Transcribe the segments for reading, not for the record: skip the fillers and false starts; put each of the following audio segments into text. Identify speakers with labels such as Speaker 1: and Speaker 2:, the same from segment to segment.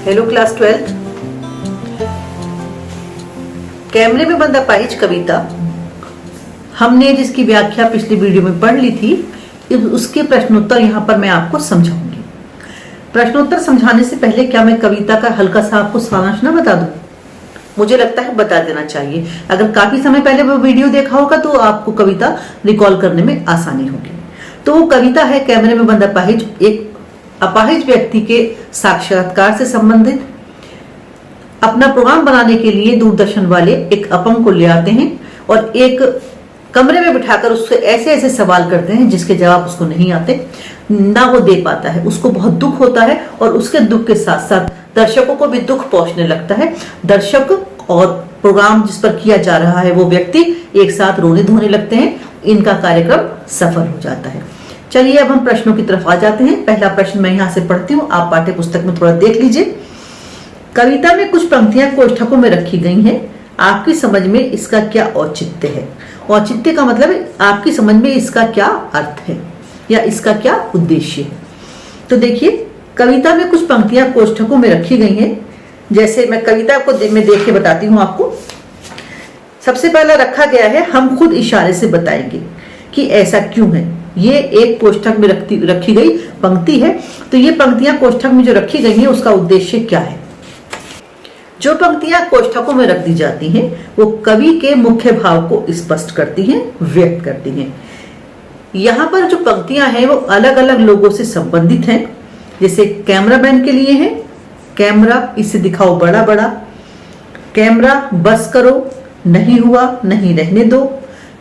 Speaker 1: Hello class 12। कैमरे में बंद अपाहिज कविता हमने जिसकी व्याख्या पिछली वीडियो में पढ़ ली थी, उसके प्रश्नोत्तर यहाँ पर मैं आपको समझाऊंगी। प्रश्नोत्तर समझाने से पहले क्या मैं कविता का हल्का सा आपको सारांश ना बता दूं? मुझे लगता है बता देना चाहिए। अगर काफी समय पहले वो वीडियो देखा होगा तो आपको कविता रिकॉल करने में आसानी होगी। तो वो कविता है कैमरे में बंद अपाहिज, एक अपाहिज व्यक्ति के साक्षात्कार से संबंधित। अपना प्रोग्राम बनाने के लिए दूरदर्शन वाले एक अपंग को ले आते हैं और एक कमरे में बिठाकर उससे ऐसे ऐसे सवाल करते हैं जिसके जवाब उसको नहीं आते, ना वो दे पाता है। उसको बहुत दुख होता है और उसके दुख के साथ साथ दर्शकों को भी दुख पहुंचने लगता है। दर्शक और प्रोग्राम जिस पर किया जा रहा है वो व्यक्ति एक साथ रोने धोने लगते हैं। इनका कार्यक्रम सफल हो जाता है। चलिए अब हम प्रश्नों की तरफ आ जाते हैं। पहला प्रश्न मैं यहाँ से पढ़ती हूँ, आप पाठ्य पुस्तक में थोड़ा देख लीजिए। कविता में कुछ पंक्तियां कोष्ठकों में रखी गई हैं। आपकी समझ में इसका क्या औचित्य है? औचित्य का मतलब है आपकी समझ में इसका क्या अर्थ है या इसका क्या उद्देश्य है। तो देखिए, कविता में कुछ पंक्तियां कोष्ठकों में रखी गई हैं। जैसे मैं कविता को में देख के बताती हूँ आपको। सबसे पहला रखा गया है, हम खुद इशारे से बताएंगे कि ऐसा क्यों है। ये एक कोष्ठक में रखी गई पंक्ति है। तो ये पंक्तियां कोष्ठक में जो रखी गई हैं उसका उद्देश्य क्या है? जो पंक्तियां कोष्ठकों में रख दी जाती हैं वो कवि के मुख्य भाव को स्पष्ट करती हैं, व्यक्त करती हैं। यहाँ पर जो पंक्तियां हैं वो अलग अलग लोगों से संबंधित हैं। जैसे कैमरामैन के लिए है, कैमरा इसे दिखाओ बड़ा बड़ा, कैमरा बस करो, नहीं हुआ नहीं रहने दो।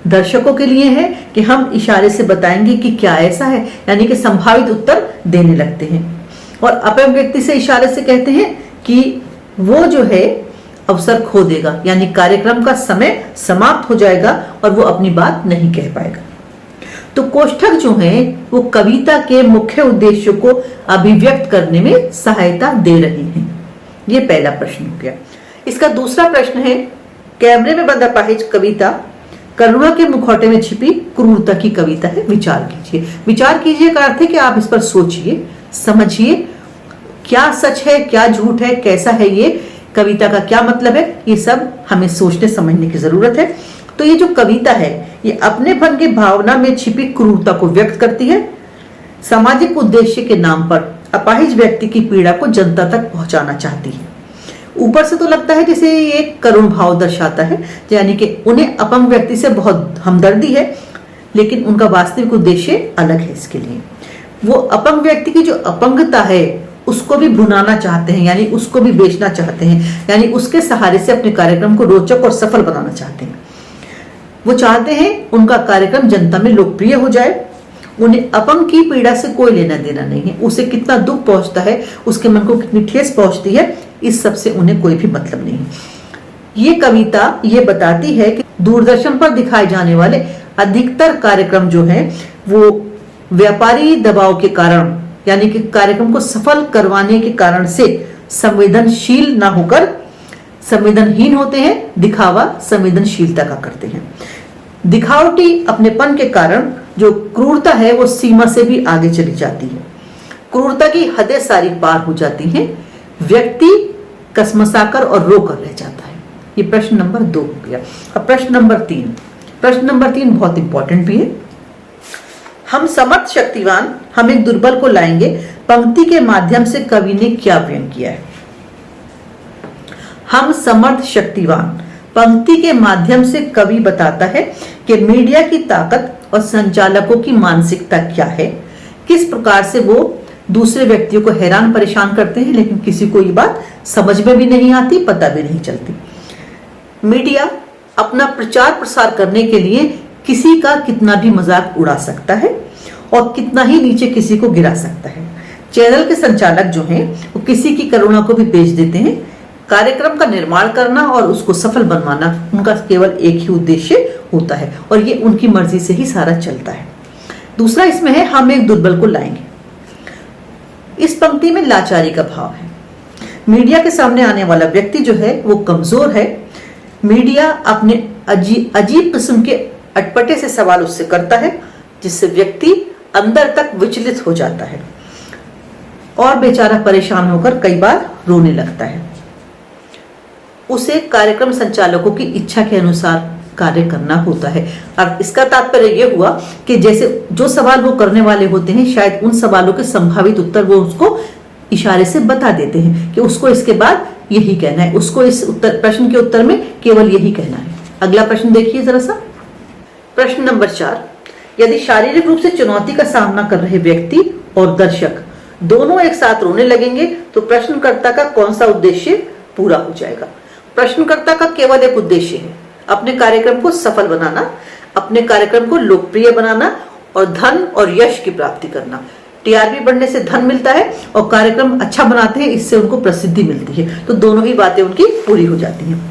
Speaker 1: दर्शकों के लिए है कि हम इशारे से बताएंगे कि क्या ऐसा है, यानी कि संभावित उत्तर देने लगते हैं। और अपंग व्यक्ति से इशारे से कहते हैं कि वो जो है अवसर खो देगा, यानी कार्यक्रम का समय समाप्त हो जाएगा और वो अपनी बात नहीं कह पाएगा। तो कोष्ठक जो है वो कविता के मुख्य उद्देश्य को अभिव्यक्त करने में सहायता दे रहे हैं। ये पहला प्रश्न हो गया। इसका दूसरा प्रश्न है, कैमरे में बंद अपाहिज कविता करुणा के मुखौटे में छिपी क्रूरता की कविता है। विचार कीजिए। विचार कीजिए का अर्थ है कि आप इस पर सोचिए, समझिए, क्या सच है क्या झूठ है, कैसा है ये कविता का क्या मतलब है, ये सब हमें सोचने समझने की जरूरत है। तो ये जो कविता है ये अपनेपन की भावना में छिपी क्रूरता को व्यक्त करती है। सामाजिक उद्देश्य के नाम पर अपाहिज व्यक्ति की पीड़ा को जनता तक पहुंचाना चाहती है। ऊपर से तो लगता है जैसे ये एक करुण भाव दर्शाता है, यानी कि उन्हें अपंग व्यक्ति से बहुत हमदर्दी है, लेकिन उनका वास्तविक उद्देश्य अलग है। इसके लिए वो अपंग व्यक्ति की जो अपंगता है उसको भी भुनाना चाहते हैं, यानी उसको भी बेचना चाहते हैं, यानी उसके सहारे से अपने कार्यक्रम को रोचक और सफल बनाना चाहते हैं। वो चाहते हैं उनका कार्यक्रम जनता में लोकप्रिय हो जाए। उन्हें अपंग की पीड़ा से कोई लेना देना नहीं है। उसे कितना दुख पहुंचता है, उसके मन को कितनी ठेस पहुंचती है, इस सब से उन्हें कोई भी मतलब नहीं है। ये कविता ये बताती है कि दूरदर्शन पर दिखाए जाने वाले अधिकतर कार्यक्रम जो है वो व्यापारी दबाव के कारण, यानी कि कार्यक्रम को सफल करवाने के कारण से संवेदनशील ना होकर संवेदनहीन होते हैं। दिखावा संवेदनशीलता का करते हैं। दिखावटी अपनेपन के कारण जो क्रूरता है वो सीमा से भी आगे चली जाती है। क्रूरता की हदें सारी पार हो जाती हैं। व्यक्ति कसमसाकर और रोकर रह जाता है। ये प्रश्न नंबर 2 हो गया। अब प्रश्न नंबर 3। प्रश्न नंबर 3 बहुत इंपॉर्टेंट भी है। हम समर्थ शक्तिवान हम एक दुर्बल को लाएंगे पंक्ति के माध्यम से कवि ने क्या व्यंग किया है? हम समर्थ शक्तिवान पंक्ति के माध्यम से कवि बताता है कि मीडिया की ताकत और संचालकों की मानसिकता क्या है, किस प्रकार से वो दूसरे व्यक्तियों को हैरान परेशान करते हैं, लेकिन किसी को ये बात समझ में भी नहीं आती, पता भी नहीं चलती। मीडिया अपना प्रचार प्रसार करने के लिए किसी का कितना भी मजाक उड़ा सकता है और कितना ही नीचे किसी को गिरा सकता है। चैनल के संचालक जो हैं वो किसी की करुणा को भी बेच देते हैं। कार्यक्रम का निर्माण करना और उसको सफल बनवाना उनका केवल एक ही उद्देश्य होता है और ये उनकी मर्जी से ही सारा चलता है। दूसरा इसमें है, हम एक दुर्बल को लाएंगे। इस पंक्ति में लाचारी का भाव है। मीडिया के सामने आने वाला व्यक्ति जो है वो कमजोर है। मीडिया अपने अजीब किस्म के अटपटे से सवाल उससे करता है जिससे व्यक्ति अंदर तक विचलित हो जाता है। और बेचारा परेशान होकर कई बार रोने लगता है। उसे कार्यक्रम संचालकों की इच्छा के अनुसार कार्य करना होता है। और इसका तात्पर्य यह हुआ कि जैसे जो सवाल वो करने वाले होते हैं, शायद उन सवालों के संभावित उत्तर वो उसको इशारे से बता देते हैं कि उसको इसके बाद यही कहना है, उसको इस प्रश्न के उत्तर में केवल यही कहना है। अगला प्रश्न देखिए जरा सा। प्रश्न नंबर 4, यदि शारीरिक रूप से चुनौती का सामना कर रहे व्यक्ति और दर्शक दोनों एक साथ रोने लगेंगे तो प्रश्नकर्ता का कौन सा उद्देश्य पूरा हो जाएगा? प्रश्नकर्ता का केवल एक उद्देश्य है, अपने कार्यक्रम को सफल बनाना, अपने कार्यक्रम को लोकप्रिय बनाना और धन और यश की प्राप्ति करना। टीआरपी बढ़ने से धन मिलता है और कार्यक्रम अच्छा बनाते हैं, इससे उनको प्रसिद्धि मिलती है, तो दोनों ही बातें उनकी पूरी हो जाती हैं।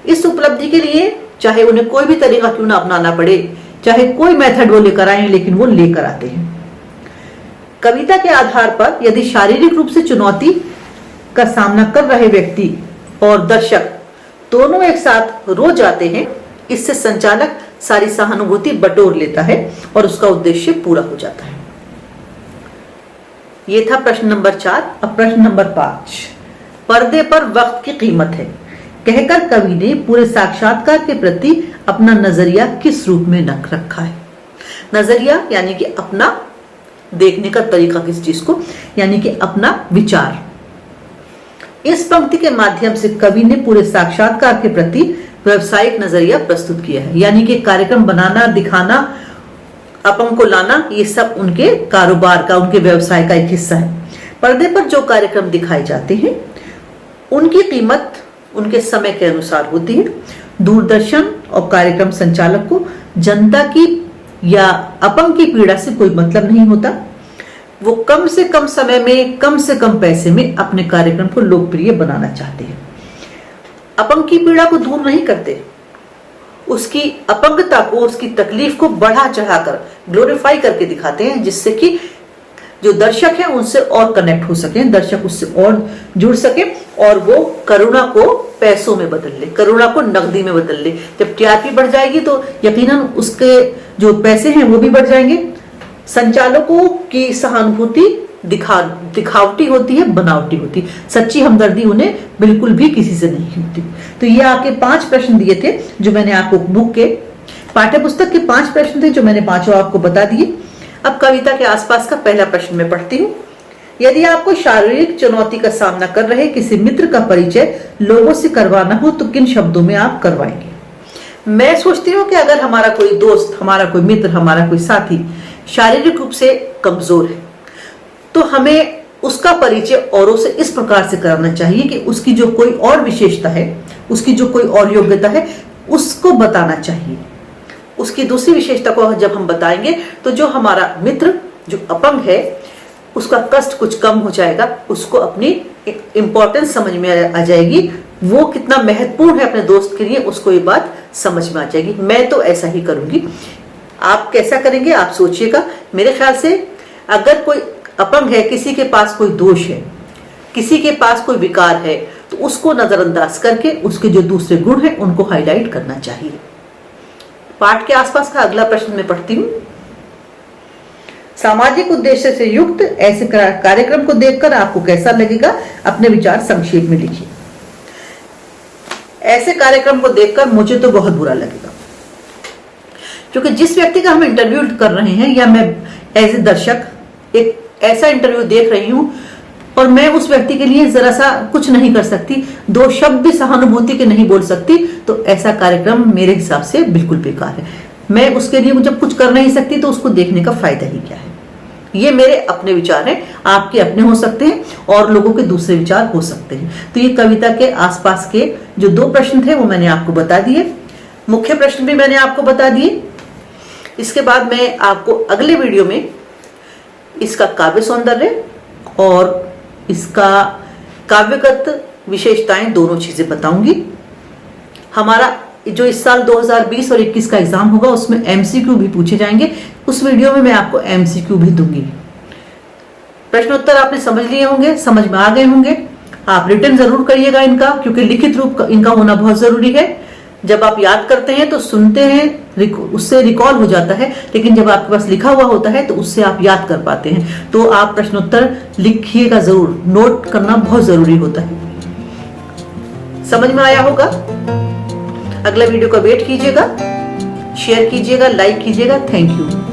Speaker 1: इस उपलब्धि के लिए चाहे उन्हें कोई भी तरीका क्यों ना अपनाना पड़े, चाहे कोई मेथड वो लेकर आए, लेकिन वो लेकर आते हैं। कविता के आधार पर यदि शारीरिक रूप से चुनौती का सामना कर रहे व्यक्ति और दर्शक दोनों एक साथ रो जाते हैं, इससे संचालक सारी सहानुभूति बटोर लेता है और उसका उद्देश्य पूरा हो जाता है। यह था प्रश्न नंबर 4। अब प्रश्न नंबर 5, पर्दे पर वक्त की कीमत है कहकर कवि ने पूरे साक्षात्कार के प्रति अपना नजरिया किस रूप में रखा है? नजरिया यानी कि अपना देखने का तरीका, किस चीज को, यानी कि अपना विचार। इस पंक्ति के माध्यम से कवि ने पूरे साक्षात्कार के प्रति व्यवसायिक नजरिया प्रस्तुत किया है, यानी कि कार्यक्रम बनाना, दिखाना, अपंग को लाना, ये सब उनके कारोबार का, उनके व्यवसाय का एक हिस्सा है। पर्दे पर जो कार्यक्रम दिखाए जाते हैं उनकी कीमत उनके समय के अनुसार होती है। दूरदर्शन और कार्यक्रम संचालक को जनता की या अपंग की पीड़ा से कोई मतलब नहीं होता। वो कम से कम समय में, कम से कम पैसे में अपने कार्यक्रम को लोकप्रिय बनाना चाहते हैं। अपंग की पीड़ा को दूर नहीं करते, उसकी अपंगता को, उसकी तकलीफ को बढ़ा चढ़ाकर ग्लोरीफाई करके दिखाते हैं, जिससे कि जो दर्शक है उनसे और कनेक्ट हो सके, दर्शक उससे और जुड़ सके और वो करुणा को पैसों में बदल ले, करुणा को नकदी में बदल ले। जब टीआरपी बढ़ जाएगी तो यकीनन उसके जो पैसे हैं वो भी बढ़ जाएंगे। संचालकों की सहानुभूति दिखावटी होती है, बनावटी होती है। सच्ची हमदर्दी उन्हें बिल्कुल भी किसी से नहीं होती। तो ये आपके 5 प्रश्न दिए थे जो मैंने आपको बुक के पाठ्य पुस्तक के 5 प्रश्न थे जो मैंने पांचों आपको बता दिए। अब कविता के आसपास का पहला प्रश्न मैं पढ़ती हूँ। यदि आपको शारीरिक चुनौती का सामना कर रहे किसी मित्र का परिचय लोगों से करवाना हो तो किन शब्दों में आप करवाएंगे? मैं सोचती हूँ कि अगर हमारा कोई दोस्त, हमारा कोई मित्र, हमारा कोई साथी शारीरिक रूप से कमजोर है तो हमें उसका परिचय औरों से इस प्रकार से कराना चाहिए कि उसकी जो कोई और विशेषता है, उसकी जो कोई और योग्यता है, उसको बताना चाहिए। उसकी दूसरी विशेषता को जब हम बताएंगे तो जो हमारा मित्र जो अपंग है उसका कष्ट कुछ कम हो जाएगा, उसको अपनी इंपॉर्टेंस समझ में आ जाएगी, वो कितना महत्वपूर्ण है अपने दोस्त के लिए उसको ये बात समझ में आ जाएगी। मैं तो ऐसा ही करूंगी। आप कैसा करेंगे आप सोचिएगा। मेरे ख्याल से अगर कोई अपंग है, किसी के पास कोई दोष है, किसी के पास कोई विकार है, तो उसको नजरअंदाज करके उसके जो दूसरे गुण हैं उनको हाईलाइट करना चाहिए। पाठ के आसपास का अगला प्रश्न मैं पढ़ती हूँ। सामाजिक उद्देश्य से युक्त ऐसे कार्यक्रम को देखकर आपको कैसा लगेगा? अपने विचार संक्षेप में लिखिए। ऐसे कार्यक्रम को देखकर मुझे तो बहुत बुरा लगेगा, क्योंकि जिस व्यक्ति का हम इंटरव्यू कर रहे हैं या मैं एज ए दर्शक एक ऐसा इंटरव्यू देख रही हूं और मैं उस व्यक्ति के लिए जरा सा कुछ नहीं कर सकती, 2 शब्द भी सहानुभूति के नहीं बोल सकती, तो ऐसा कार्यक्रम मेरे हिसाब से बिल्कुल बेकार है। मैं उसके लिए जब कुछ कर नहीं सकती तो उसको देखने का फायदा ही क्या है? ये मेरे अपने विचार हैं, आपके अपने हो सकते हैं और लोगों के दूसरे विचार हो सकते हैं। तो ये कविता के आसपास के जो 2 प्रश्न थे वो मैंने आपको बता दिए, मुख्य प्रश्न भी मैंने आपको बता दिए। इसके बाद मैं आपको अगले वीडियो में इसका काव्य सौंदर्य और इसका काव्यगत विशेषताएं दोनों चीजें बताऊंगी। हमारा जो इस साल 2020 और 21 का एग्जाम होगा उसमें एमसीक्यू भी पूछे जाएंगे, उस वीडियो में मैं आपको एमसीक्यू भी दूंगी। प्रश्नोत्तर आपने समझ लिए होंगे, समझ में आ गए होंगे। आप रिटर्न जरूर करिएगा इनका, क्योंकि लिखित रूप इनका होना बहुत जरूरी है। जब आप याद करते हैं तो सुनते हैं, उससे रिकॉल हो जाता है, लेकिन जब आपके पास लिखा हुआ होता है तो उससे आप याद कर पाते हैं। तो आप प्रश्नोत्तर लिखिएगा जरूर, नोट करना बहुत जरूरी होता है। समझ में आया होगा? अगला वीडियो का वेट कीजिएगा, शेयर कीजिएगा, लाइक कीजिएगा। Thank you.